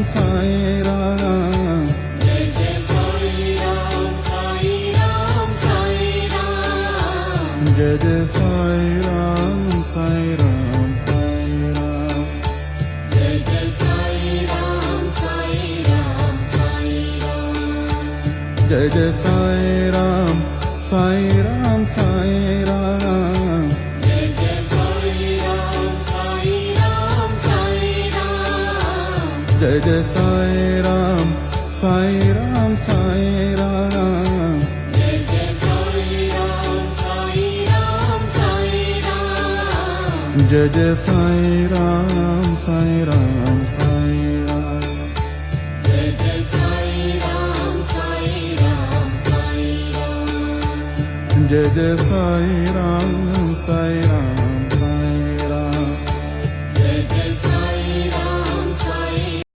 Sai Ram. Jai Jai Sai Ram, Sai Ram, Sai Ram. Jai Jai Sai Ram, Sai Ram, Sai Ram. Jai Jai Sai Ram, Sai Ram, Sai Ram. Jai Jai Sai Ram, Sai Ram, Sai Ram. Jai Jai Sai Ram, Sai Ram, Sai Ram. Jai Jai Sai Ram, Sai Ram, Sai Ram. Jai Jai Sai Ram, Sai Ram, Sai Ram. Jai Jai Sai Ram, Sai Ram, Sai Ram. Jai Jai Sai Ram, Sai Ram, Sai Ram. Jai Jai Sai Ram, Sai Ram.